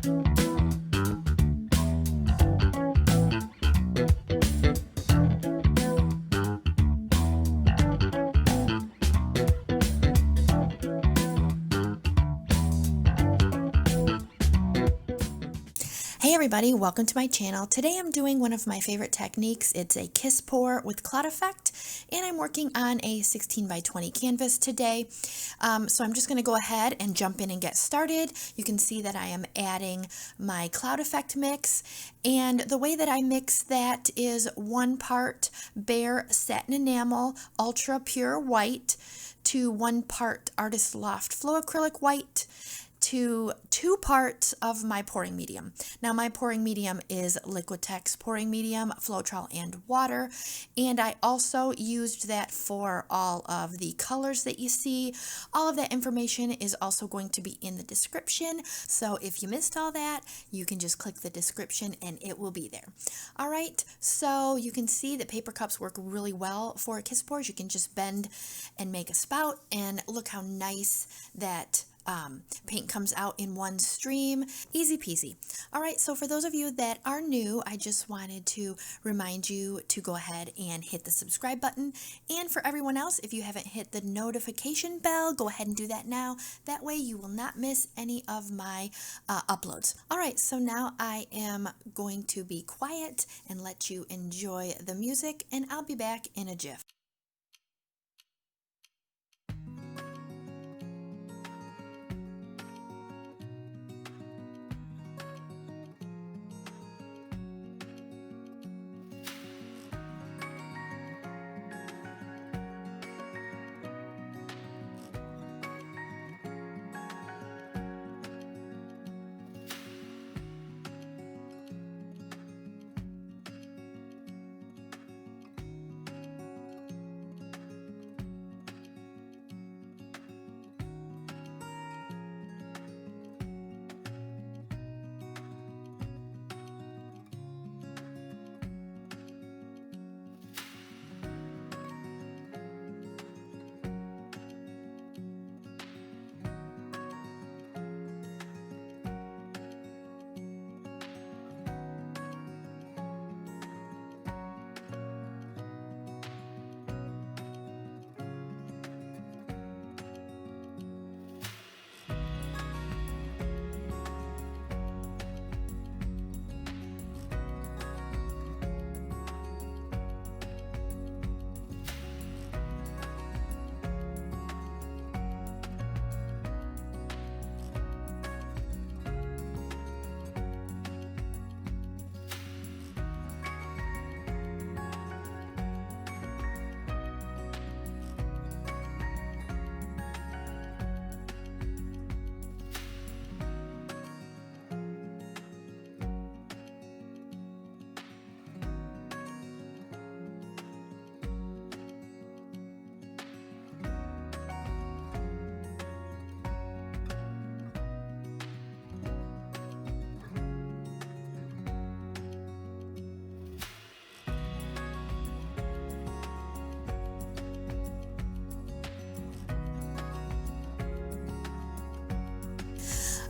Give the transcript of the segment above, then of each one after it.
Hey everybody, welcome to my channel. Today I'm doing one of my favorite techniques. It's a kiss pour with cloud effect, and I'm working on a 16 by 20 canvas today. So I'm just going to go ahead and jump in and get started. You can see that I am adding my cloud effect mix, and the way that I mix that is 1 part bare satin enamel ultra pure white to 1 part Artist Loft flow acrylic white to 2 parts of my pouring medium. Now my pouring medium is Liquitex pouring medium, Floetrol and water, and I also used that for all of the colors that you see. All of that information is also going to be in the description, so if you missed all that, you can just click the description and it will be there. All right, so you can see that paper cups work really well for kiss pours. You can just bend and make a spout, and look how nice that paint comes out in one stream. Easy peasy. All right, so for those of you that are new, I just wanted to remind you to go ahead and hit the subscribe button. And for everyone else, if you haven't hit the notification bell, go ahead and do that now. That way you will not miss any of my uploads. All right, so now I am going to be quiet and let you enjoy the music, and I'll be back in a jiff.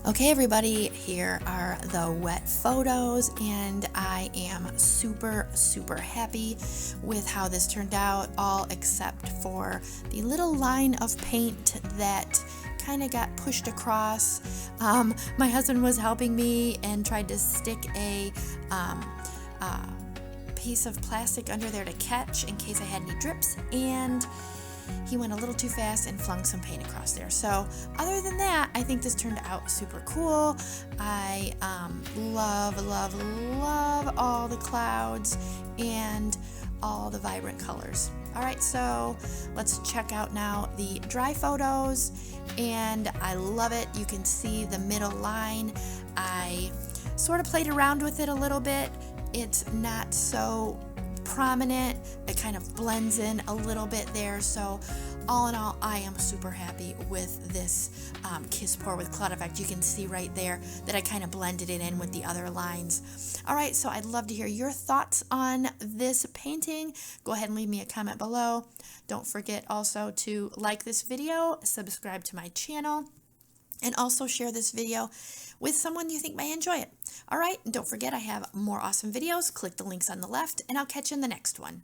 Okay everybody, here are the wet photos, and I am super happy with how this turned out, all except for the little line of paint that kind of got pushed across. My husband was helping me and tried to stick a piece of plastic under there to catch in case I had any drips, and he went a little too fast and flung some paint across there. So other than that, I think this turned out super cool. I love all the clouds and all the vibrant colors. All right, so let's check out now the dry photos, and I love it. You can see the middle line. I sort of played around with it a little bit. It's not so prominent. It kind of blends in a little bit there. So all in all, I am super happy with this Kiss Pour with Cloud Effect. You can see right there that I kind of blended it in with the other lines. All right, so I'd love to hear your thoughts on this painting. Go ahead and leave me a comment below. Don't forget also to like this video, subscribe to my channel, and also share this video with someone you think may enjoy it. All right, and don't forget I have more awesome videos. Click the links on the left, and I'll catch you in the next one.